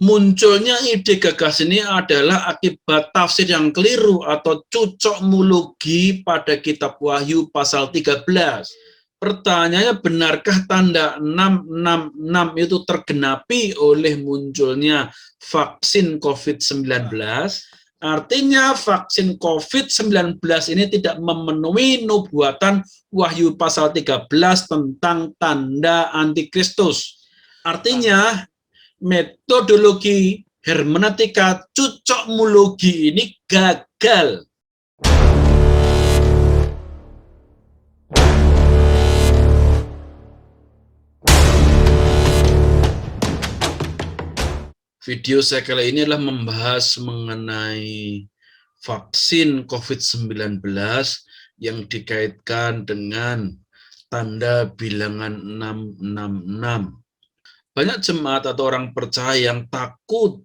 Munculnya ide gagasan ini adalah akibat tafsir yang keliru atau cucokmologi pada kitab Wahyu pasal 13. Pertanyaannya, benarkah tanda 666 itu tergenapi oleh munculnya vaksin COVID-19? Artinya vaksin COVID-19 ini tidak memenuhi nubuatan Wahyu pasal 13 tentang tanda antikristus. Artinya metodologi hermeneutika cucokmologi ini gagal. Video saya kali ini adalah membahas mengenai vaksin COVID-19 yang dikaitkan dengan tanda bilangan 666. Banyak jemaat atau orang percaya yang takut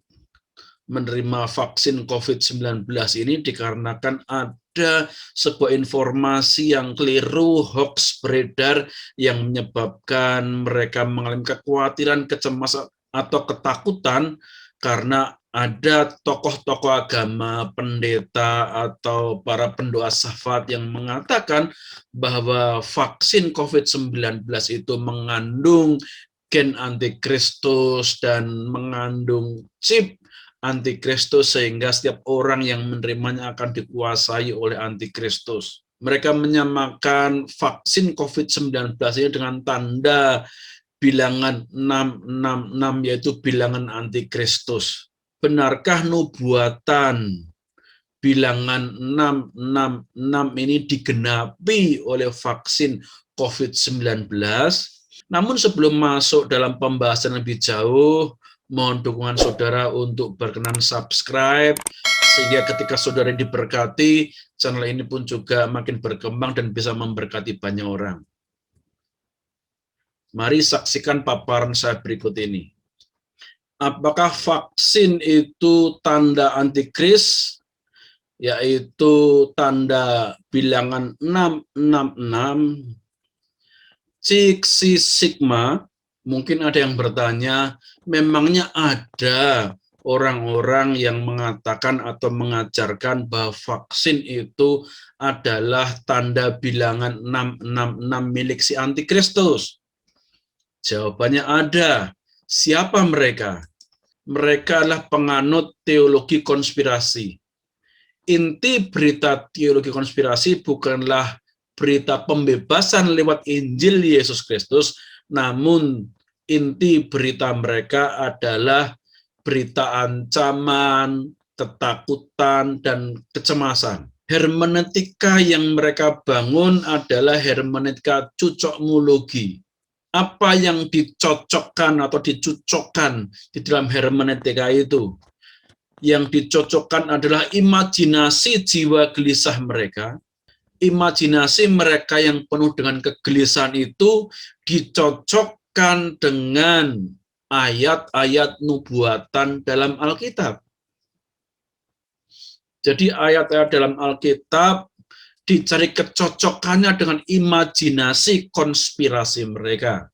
menerima vaksin COVID-19 ini dikarenakan ada sebuah informasi yang keliru, hoax beredar yang menyebabkan mereka mengalami kekhawatiran, kecemasan, atau ketakutan karena ada tokoh-tokoh agama, pendeta, atau para pendoa syafaat yang mengatakan bahwa vaksin COVID-19 itu mengandung gen antikristus dan mengandung chip antikristus sehingga setiap orang yang menerimanya akan dikuasai oleh antikristus. Mereka menyamakan vaksin COVID-19 ini dengan tanda bilangan 666 yaitu bilangan antikristus. Benarkah nubuatan bilangan 666 ini digenapi oleh vaksin COVID-19? Namun sebelum masuk dalam pembahasan lebih jauh, mohon dukungan saudara untuk berkenan subscribe, sehingga ketika saudara diberkati, channel ini pun juga makin berkembang dan bisa memberkati banyak orang. Mari saksikan paparan saya berikut ini. Apakah vaksin itu tanda antikris, yaitu tanda bilangan 666, Cik Sigma? Mungkin ada yang bertanya, memangnya ada orang-orang yang mengatakan atau mengajarkan bahwa vaksin itu adalah tanda bilangan 666 milik si antikristus? Jawabannya ada. Siapa mereka? Mereka adalah penganut teologi konspirasi. Inti berita teologi konspirasi bukanlah berita pembebasan lewat Injil Yesus Kristus, namun inti berita mereka adalah berita ancaman, ketakutan, dan kecemasan. Hermeneutika yang mereka bangun adalah hermeneutika cucokmologi. Apa yang dicocokkan atau dicucokkan di dalam hermeneutika itu? Yang dicocokkan adalah imajinasi jiwa gelisah mereka. Imajinasi mereka yang penuh dengan kegelisahan itu dicocokkan dengan ayat-ayat nubuatan dalam Alkitab. Jadi ayat-ayat dalam Alkitab dicari kecocokannya dengan imajinasi konspirasi mereka.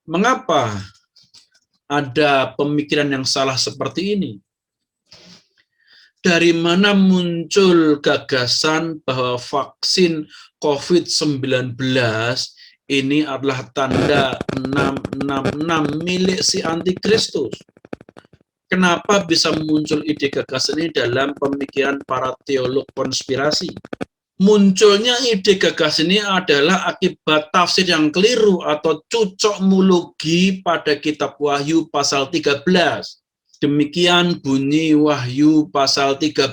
Mengapa ada pemikiran yang salah seperti ini? Dari mana muncul gagasan bahwa vaksin COVID-19 ini adalah tanda 666 milik si antikristus? Kenapa bisa muncul ide gagasan ini dalam pemikiran para teolog konspirasi? Munculnya ide gagasan ini adalah akibat tafsir yang keliru atau cucokmologi pada kitab Wahyu pasal 13. Demikian bunyi Wahyu pasal 13.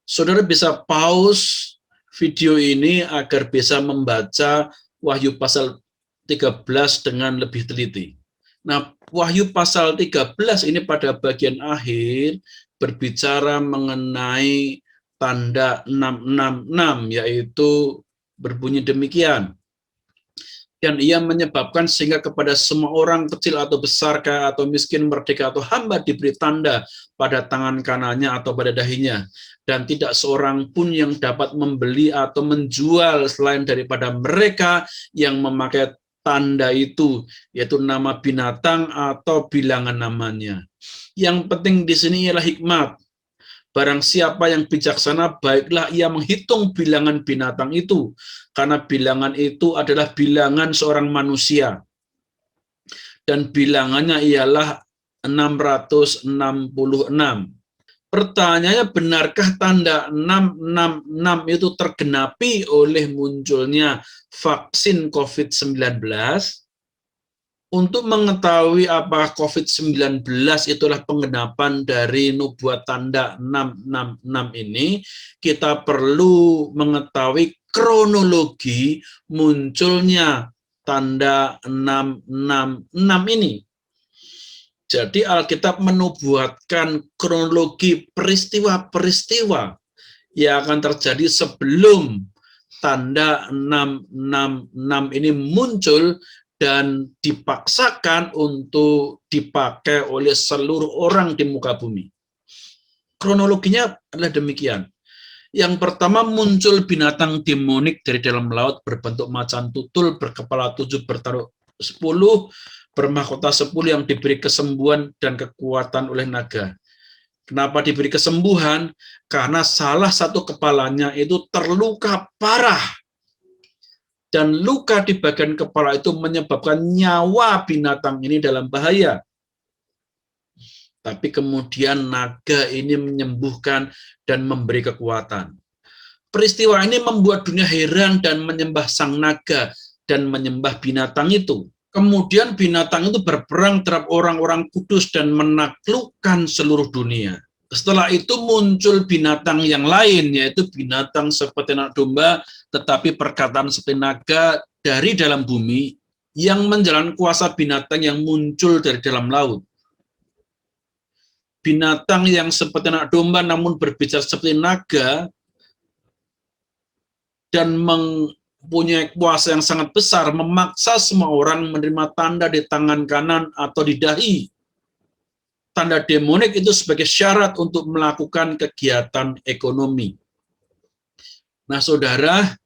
Saudara bisa pause video ini agar bisa membaca Wahyu pasal 13 dengan lebih teliti. Nah, Wahyu pasal 13 ini pada bagian akhir berbicara mengenai tanda 666, yaitu berbunyi demikian. Dan ia menyebabkan sehingga kepada semua orang kecil atau besar, kaya atau miskin, merdeka atau hamba diberi tanda pada tangan kanannya atau pada dahinya. Dan tidak seorang pun yang dapat membeli atau menjual selain daripada mereka yang memakai tanda itu, yaitu nama binatang atau bilangan namanya. Yang penting di sini ialah hikmat. Barang siapa yang bijaksana, baiklah ia menghitung bilangan binatang itu, karena bilangan itu adalah bilangan seorang manusia. Dan bilangannya ialah 666. Pertanyaannya, benarkah tanda 666 itu tergenapi oleh munculnya vaksin COVID-19? Untuk mengetahui apakah COVID-19 itulah penggenapan dari nubuat tanda 666 ini, kita perlu mengetahui kronologi munculnya tanda 666 ini. Jadi Alkitab menubuatkan kronologi peristiwa-peristiwa yang akan terjadi sebelum tanda 666 ini muncul dan dipaksakan untuk dipakai oleh seluruh orang di muka bumi. Kronologinya adalah demikian. Yang pertama, muncul binatang demonik dari dalam laut berbentuk macan tutul, berkepala 7, bertaruh 10, bermahkota 10 yang diberi kesembuhan dan kekuatan oleh naga. Kenapa diberi kesembuhan? Karena salah satu kepalanya itu terluka parah. Dan luka di bagian kepala itu menyebabkan nyawa binatang ini dalam bahaya. Tapi kemudian naga ini menyembuhkan dan memberi kekuatan. Peristiwa ini membuat dunia heran dan menyembah sang naga dan menyembah binatang itu. Kemudian binatang itu berperang terhadap orang-orang kudus dan menaklukkan seluruh dunia. Setelah itu muncul binatang yang lain, yaitu binatang seperti anak domba, tetapi perkataan seperti naga dari dalam bumi, yang menjalankan kuasa binatang yang muncul dari dalam laut. Binatang yang seperti anak domba namun berbicara seperti naga, dan mempunyai kuasa yang sangat besar, memaksa semua orang menerima tanda di tangan kanan atau di dahi. Tanda demonik itu sebagai syarat untuk melakukan kegiatan ekonomi. Nah, saudara,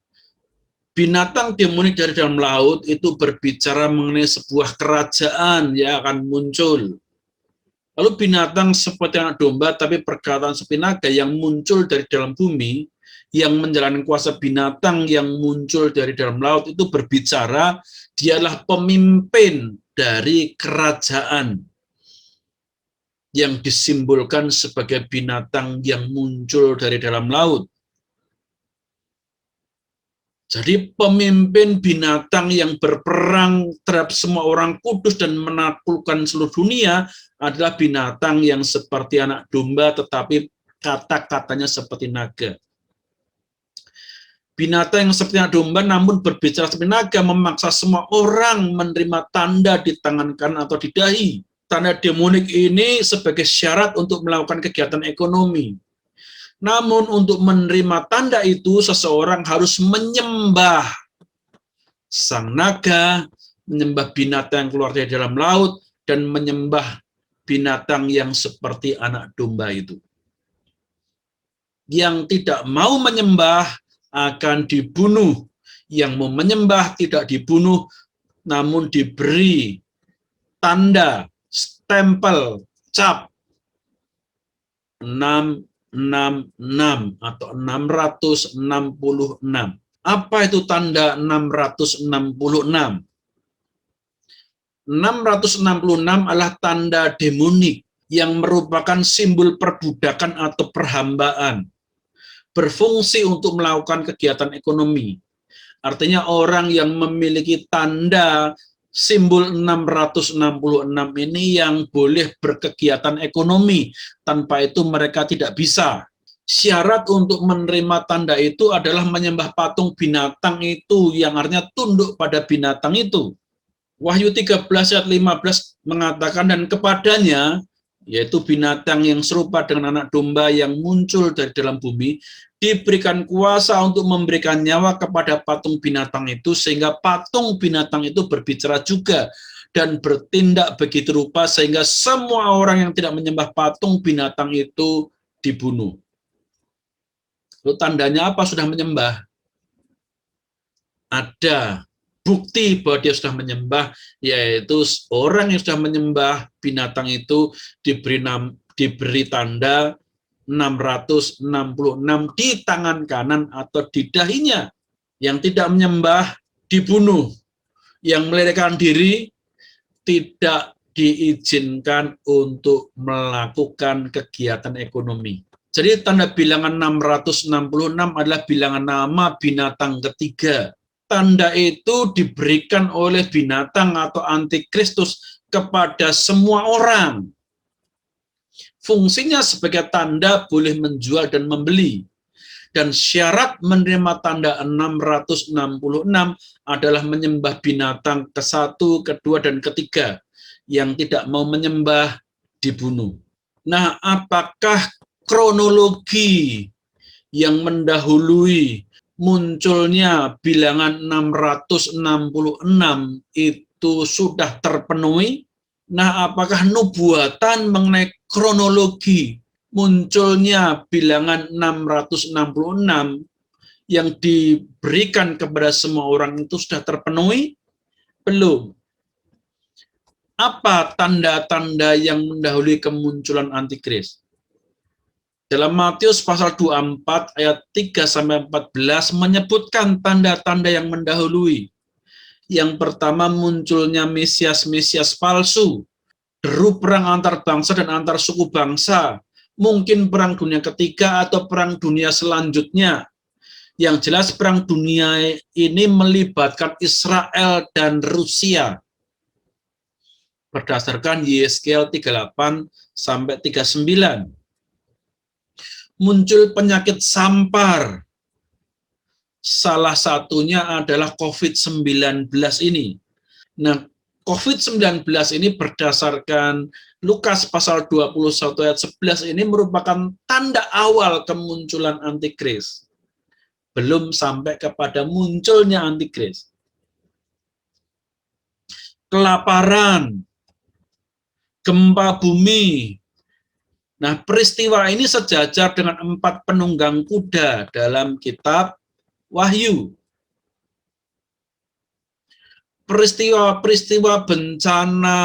binatang demonik dari dalam laut itu berbicara mengenai sebuah kerajaan yang akan muncul. Lalu binatang seperti anak domba, tapi perkataan seperti naga yang muncul dari dalam bumi, yang menjalani kuasa binatang yang muncul dari dalam laut itu berbicara, dialah pemimpin dari kerajaan yang disimbolkan sebagai binatang yang muncul dari dalam laut. Jadi pemimpin binatang yang berperang terhadap semua orang kudus dan menaklukkan seluruh dunia adalah binatang yang seperti anak domba tetapi kata-katanya seperti naga. Binatang yang seperti anak domba namun berbicara seperti naga memaksa semua orang menerima tanda di tangan kanan atau di dahi. Tanda demonik ini sebagai syarat untuk melakukan kegiatan ekonomi. Namun untuk menerima tanda itu, seseorang harus menyembah sang naga, menyembah binatang yang keluar dari dalam laut, dan menyembah binatang yang seperti anak domba itu. Yang tidak mau menyembah akan dibunuh. Yang mau menyembah tidak dibunuh, namun diberi tanda, stempel, cap 666 atau 666. Apa itu tanda 666? 666 adalah tanda demonik yang merupakan simbol perbudakan atau perhambaan. Berfungsi untuk melakukan kegiatan ekonomi. Artinya orang yang memiliki tanda simbol 666 ini yang boleh berkegiatan ekonomi, tanpa itu mereka tidak bisa. Syarat untuk menerima tanda itu adalah menyembah patung binatang itu, yang artinya tunduk pada binatang itu. Wahyu 13 ayat 15 mengatakan, dan kepadanya, yaitu binatang yang serupa dengan anak domba yang muncul dari dalam bumi, diberikan kuasa untuk memberikan nyawa kepada patung binatang itu, sehingga patung binatang itu berbicara juga dan bertindak begitu rupa sehingga semua orang yang tidak menyembah patung binatang itu dibunuh. Lalu tandanya apa sudah menyembah? Ada bukti bahwa dia sudah menyembah, yaitu orang yang sudah menyembah binatang itu diberi tanda 666 di tangan kanan atau di dahinya. Yang tidak menyembah dibunuh, yang melarikan diri tidak diizinkan untuk melakukan kegiatan ekonomi. Jadi tanda bilangan 666 adalah bilangan nama binatang ketiga. Tanda itu diberikan oleh binatang atau antikristus kepada semua orang. Fungsinya sebagai tanda boleh menjual dan membeli. Dan syarat menerima tanda 666 adalah menyembah binatang ke-1, ke-2, dan ke-3. Yang tidak mau menyembah dibunuh. Nah, apakah kronologi yang mendahului munculnya bilangan 666 itu sudah terpenuhi? Nah, apakah nubuatan mengenai kronologi munculnya bilangan 666 yang diberikan kepada semua orang itu sudah terpenuhi? Belum. Apa tanda-tanda yang mendahului kemunculan antikris? Dalam Matius pasal 24 ayat 3-14 menyebutkan tanda-tanda yang mendahului. Yang pertama, munculnya Mesias-Mesias palsu, deru perang antar bangsa dan antar suku bangsa, mungkin perang dunia ketiga atau perang dunia selanjutnya. Yang jelas perang dunia ini melibatkan Israel dan Rusia. Berdasarkan Yeskiel 38-39. Muncul penyakit sampar. Salah satunya adalah COVID-19 ini. Nah, COVID-19 ini berdasarkan Lukas pasal 21 ayat 11 ini merupakan tanda awal kemunculan antikris. Belum sampai kepada munculnya antikris. Kelaparan, gempa bumi. Nah, peristiwa ini sejajar dengan 4 penunggang kuda dalam kitab Wahyu. Peristiwa-peristiwa bencana,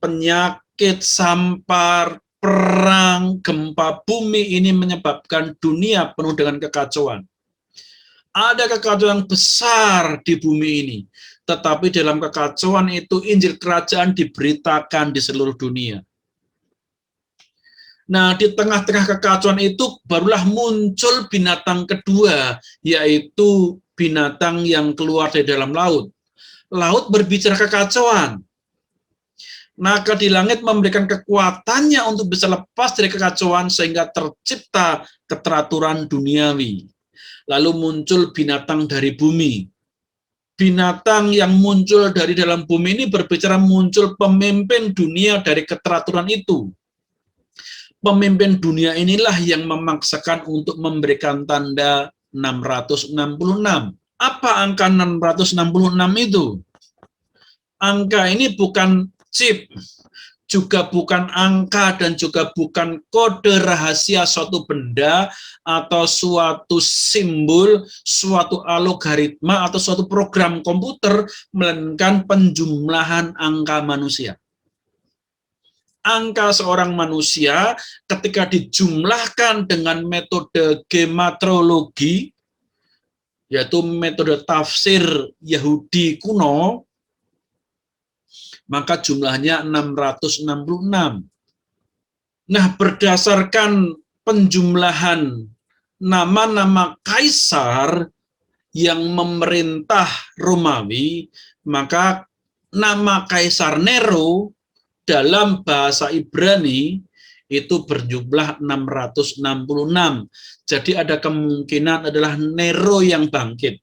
penyakit, sampar, perang, gempa bumi ini menyebabkan dunia penuh dengan kekacauan. Ada kekacauan besar di bumi ini, tetapi dalam kekacauan itu Injil Kerajaan diberitakan di seluruh dunia. Nah, di tengah-tengah kekacauan itu barulah muncul binatang kedua, yaitu binatang yang keluar dari dalam laut. Laut berbicara kekacauan. Maka di langit memberikan kekuatannya untuk bisa lepas dari kekacauan sehingga tercipta keteraturan duniawi. Lalu muncul binatang dari bumi. Binatang yang muncul dari dalam bumi ini berbicara muncul pemimpin dunia dari keteraturan itu. Pemimpin dunia inilah yang memaksakan untuk memberikan tanda 666. Apa angka 666 itu? Angka ini bukan chip, juga bukan angka dan juga bukan kode rahasia suatu benda atau suatu simbol, suatu algoritma atau suatu program komputer, melainkan penjumlahan angka manusia. Angka seorang manusia ketika dijumlahkan dengan metode gematrologi, yaitu metode tafsir Yahudi kuno, maka jumlahnya 666. Nah, berdasarkan penjumlahan nama-nama kaisar yang memerintah Romawi, maka nama Kaisar Nero dalam bahasa Ibrani itu berjumlah 666. Jadi ada kemungkinan adalah Nero yang bangkit.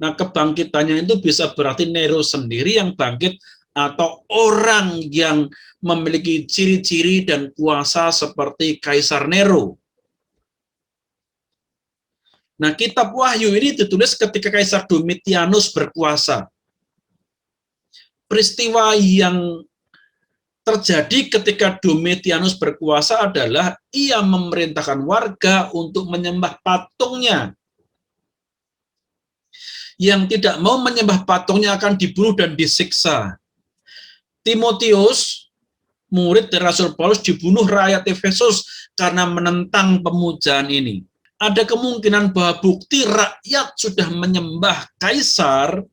Nah, kebangkitannya itu bisa berarti Nero sendiri yang bangkit atau orang yang memiliki ciri-ciri dan kuasa seperti Kaisar Nero. Nah, kitab Wahyu ini ditulis ketika Kaisar Domitianus berkuasa. Peristiwa yang terjadi ketika Domitianus berkuasa adalah ia memerintahkan warga untuk menyembah patungnya. yang tidak mau menyembah patungnya akan dibunuh dan disiksa. Timotius, murid dari Rasul Paulus, dibunuh rakyat Efesus karena menentang pemujaan ini. Ada kemungkinan bahwa bukti rakyat sudah menyembah kaisar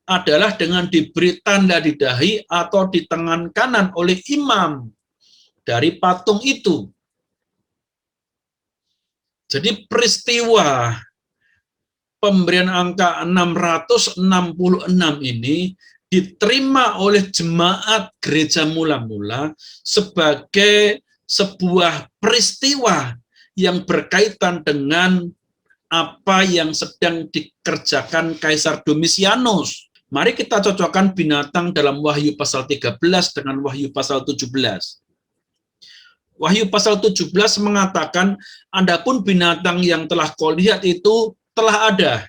adalah dengan diberi tanda di dahi atau di tangan kanan oleh imam dari patung itu. Jadi peristiwa pemberian angka 666 ini diterima oleh jemaat gereja mula-mula sebagai sebuah peristiwa yang berkaitan dengan apa yang sedang dikerjakan Kaisar Domitianus. Mari kita cocokkan binatang dalam Wahyu pasal 13 dengan Wahyu pasal 17. Wahyu pasal 17 mengatakan, adapun binatang yang telah kau lihat itu telah ada,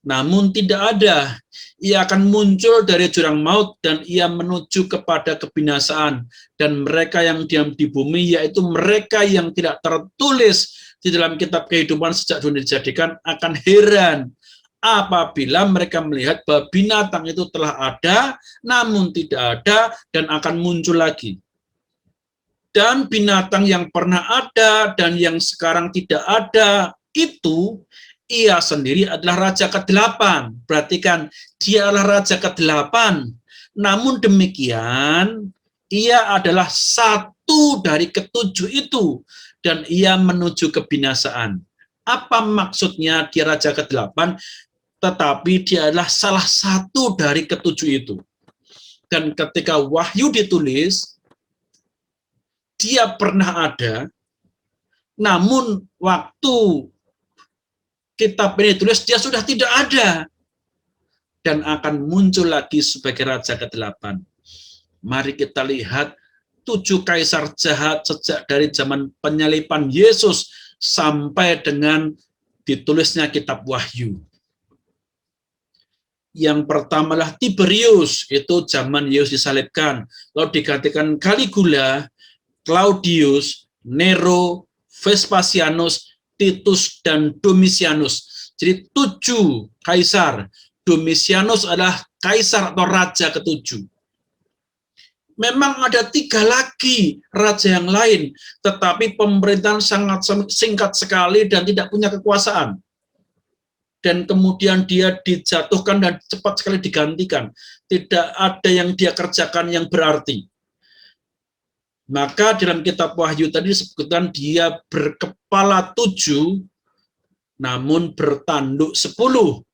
namun tidak ada. Ia akan muncul dari jurang maut dan ia menuju kepada kebinasaan. Dan mereka yang diam di bumi, yaitu mereka yang tidak tertulis di dalam kitab kehidupan sejak dunia dijadikan, akan heran apabila mereka melihat bahwa binatang itu telah ada, namun tidak ada, dan akan muncul lagi. Dan binatang yang pernah ada dan yang sekarang tidak ada itu, ia sendiri adalah raja ke-8. Perhatikan, dia adalah raja ke-8. Namun demikian, ia adalah satu dari ke-7 itu, dan ia menuju kebinasaan. Apa maksudnya dia raja ke-8? Tetapi dia adalah salah satu dari ke-7 itu. Dan ketika Wahyu ditulis, dia pernah ada, namun waktu kitab ini tulis dia sudah tidak ada dan akan muncul lagi sebagai raja ke-8. Mari kita lihat 7 kaisar jahat sejak dari zaman penyalipan Yesus sampai dengan ditulisnya kitab Wahyu. Yang pertama adalah Tiberius, itu zaman Yesus disalibkan. Lalu digantikan Caligula, Claudius, Nero, Vespasianus, Titus, dan Domitianus. Jadi 7 kaisar. Domitianus adalah kaisar atau raja ke-7. Memang ada 3 lagi raja yang lain, tetapi pemerintahan sangat singkat sekali dan tidak punya kekuasaan. Dan kemudian dia dijatuhkan dan cepat sekali digantikan. Tidak ada yang dia kerjakan yang berarti. Maka dalam kitab Wahyu tadi disebutkan dia berkepala 7, namun bertanduk 10.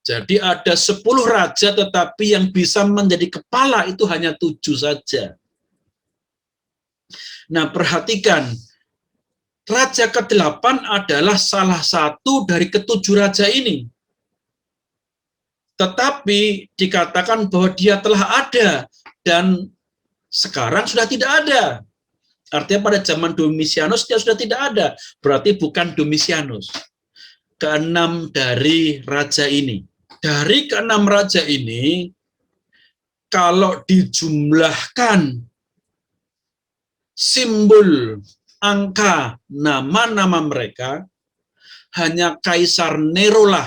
Jadi ada 10 raja, tetapi yang bisa menjadi kepala itu hanya 7 saja. Nah, perhatikan, raja ke-8 adalah salah satu dari ke-7 raja ini. Tetapi dikatakan bahwa dia telah ada, dan sekarang sudah tidak ada. Artinya pada zaman Domitianus dia sudah tidak ada. Berarti bukan Domitianus. Ke-6 dari raja ini. Dari ke-6 raja ini, kalau dijumlahkan simbol, angka, nama-nama mereka, hanya Kaisar Nero lah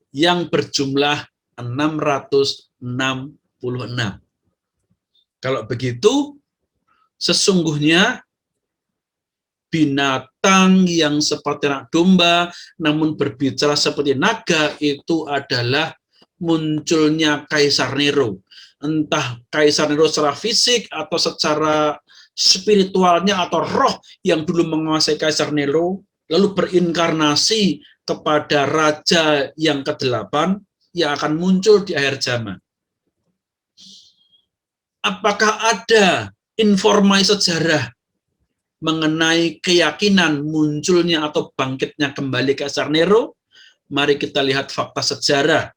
yang berjumlah 666. Kalau begitu, sesungguhnya binatang yang seperti anak domba, namun berbicara seperti naga, itu adalah munculnya Kaisar Nero. Entah Kaisar Nero secara fisik atau secara spiritualnya atau roh yang dulu menguasai Kaisar Nero, lalu berinkarnasi kepada raja yang ke-8 yang akan muncul di akhir zaman. Apakah ada informasi sejarah mengenai keyakinan munculnya atau bangkitnya kembali Kaisar Nero? Mari kita lihat fakta sejarah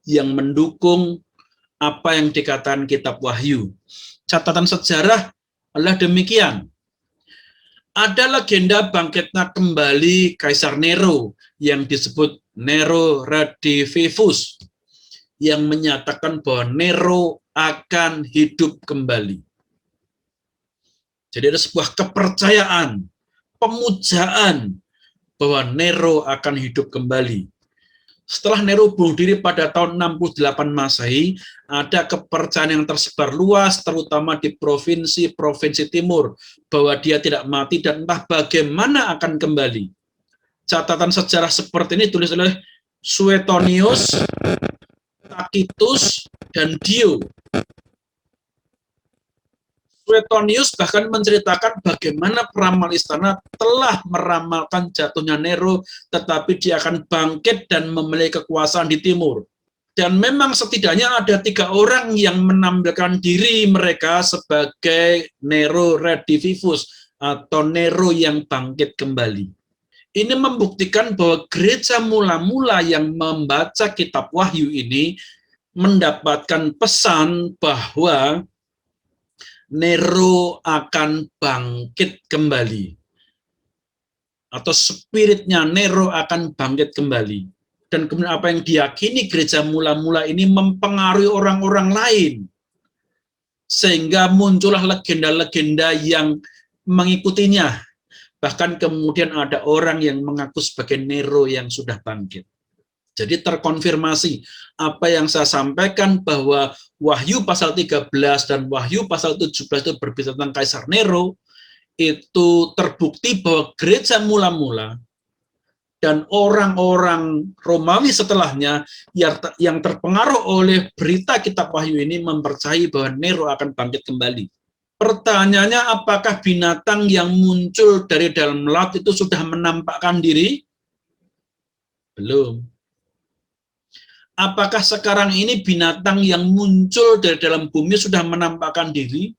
yang mendukung apa yang dikatakan kitab Wahyu. Catatan sejarah adalah demikian. Ada legenda bangkitnya kembali Kaisar Nero yang disebut Nero Redivivus, yang menyatakan bahwa Nero akan hidup kembali. Jadi ada sebuah kepercayaan, pemujaan bahwa Nero akan hidup kembali. Setelah Nero bunuh diri pada tahun 68 Masehi, ada kepercayaan yang tersebar luas, terutama di provinsi-provinsi timur, bahwa dia tidak mati dan entah bagaimana akan kembali. Catatan sejarah seperti ini ditulis oleh Suetonius, Tacitus, dan Dio. Suetonius bahkan menceritakan bagaimana peramal istana telah meramalkan jatuhnya Nero, tetapi dia akan bangkit dan memiliki kekuasaan di timur. Dan memang setidaknya ada 3 orang yang menampilkan diri mereka sebagai Nero Redivivus, atau Nero yang bangkit kembali. Ini membuktikan bahwa gereja mula-mula yang membaca kitab Wahyu ini mendapatkan pesan bahwa Nero akan bangkit kembali, atau spiritnya Nero akan bangkit kembali. Dan kemudian apa yang diyakini gereja mula-mula ini mempengaruhi orang-orang lain, sehingga muncullah legenda-legenda yang mengikutinya. Bahkan kemudian ada orang yang mengaku sebagai Nero yang sudah bangkit. Jadi terkonfirmasi apa yang saya sampaikan, bahwa Wahyu pasal 13 dan Wahyu pasal 17 itu berbicara tentang Kaisar Nero, itu terbukti bahwa gereja mula-mula dan orang-orang Romawi setelahnya yang terpengaruh oleh berita kitab Wahyu ini mempercayai bahwa Nero akan bangkit kembali. Pertanyaannya, apakah binatang yang muncul dari dalam laut itu sudah menampakkan diri? Belum. Apakah sekarang ini binatang yang muncul dari dalam bumi sudah menampakkan diri?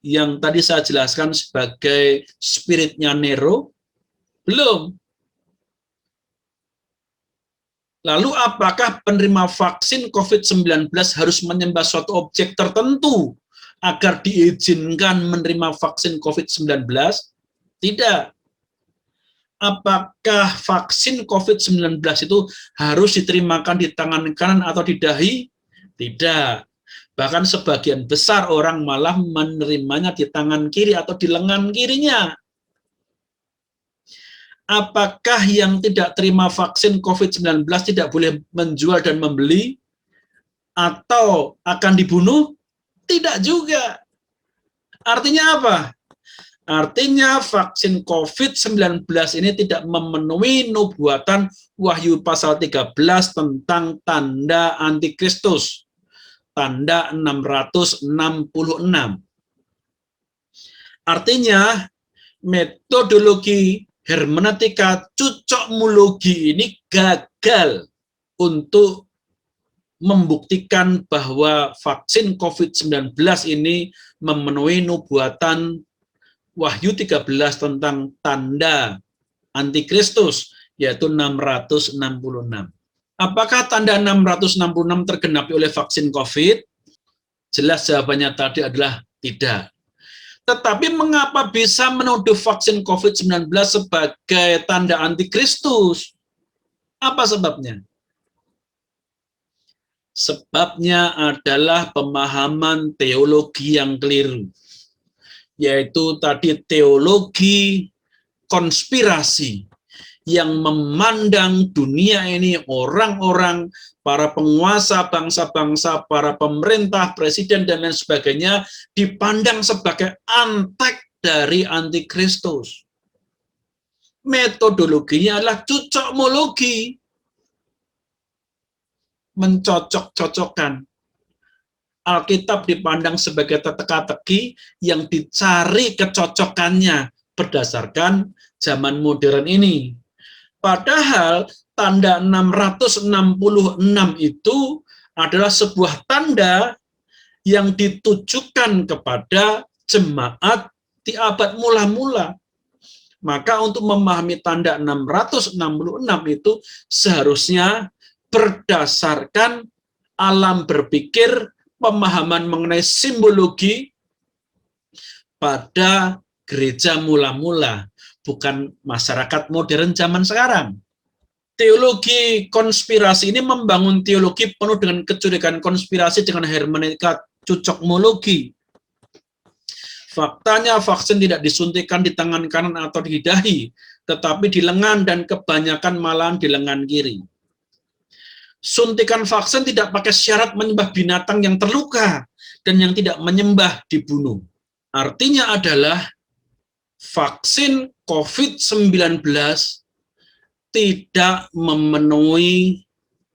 Yang tadi saya jelaskan sebagai spiritnya Nero? Belum. Lalu apakah penerima vaksin COVID-19 harus menyembah suatu objek tertentu agar diizinkan menerima vaksin COVID-19? Tidak. Apakah vaksin COVID-19 itu harus diterimakan di tangan kanan atau di dahi? Tidak. Bahkan sebagian besar orang malah menerimanya di tangan kiri atau di lengan kirinya. Apakah yang tidak terima vaksin COVID-19 tidak boleh menjual dan membeli atau akan dibunuh? Tidak juga. Artinya apa? Artinya vaksin COVID-19 ini tidak memenuhi nubuatan Wahyu pasal 13 tentang tanda antikristus, tanda 666. Artinya metodologi hermeneutika cucokmologi ini gagal untuk membuktikan bahwa vaksin COVID-19 ini memenuhi nubuatan Wahyu 13 tentang tanda antikristus, yaitu 666. Apakah tanda 666 tergenapi oleh vaksin COVID? Jelas jawabannya tadi adalah tidak. Tetapi mengapa bisa menuduh vaksin COVID-19 sebagai tanda antikristus? Apa sebabnya? Sebabnya adalah pemahaman teologi yang keliru, yaitu tadi teologi konspirasi yang memandang dunia ini, orang-orang, para penguasa bangsa-bangsa, para pemerintah, presiden, dan lain sebagainya, dipandang sebagai antek dari antikristus. Metodologinya adalah cucokmologi, mencocok-cocokkan. Alkitab dipandang sebagai teka-teki yang dicari kecocokannya berdasarkan zaman modern ini. Padahal tanda 666 itu adalah sebuah tanda yang ditujukan kepada jemaat di abad mula-mula. Maka untuk memahami tanda 666 itu seharusnya berdasarkan alam berpikir, pemahaman mengenai simbologi pada gereja mula-mula, bukan masyarakat modern zaman sekarang. Teologi konspirasi ini membangun teologi penuh dengan kecurigaan konspirasi dengan hermeneutika cucokmologi. Faktanya vaksin tidak disuntikan di tangan kanan atau di dahi, tetapi di lengan dan kebanyakan malahan di lengan kiri. Suntikan vaksin tidak pakai syarat menyembah binatang yang terluka dan yang tidak menyembah dibunuh. Artinya adalah vaksin COVID-19 tidak memenuhi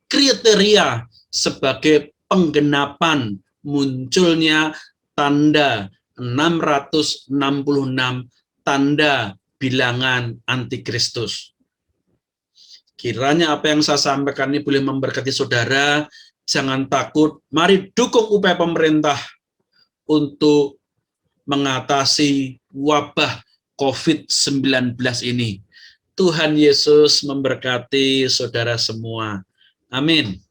kriteria sebagai penggenapan munculnya tanda 666, tanda bilangan antikristus. Kiranya apa yang saya sampaikan ini boleh memberkati saudara. Jangan takut, mari dukung upaya pemerintah untuk mengatasi wabah COVID-19 ini. Tuhan Yesus memberkati saudara semua. Amin.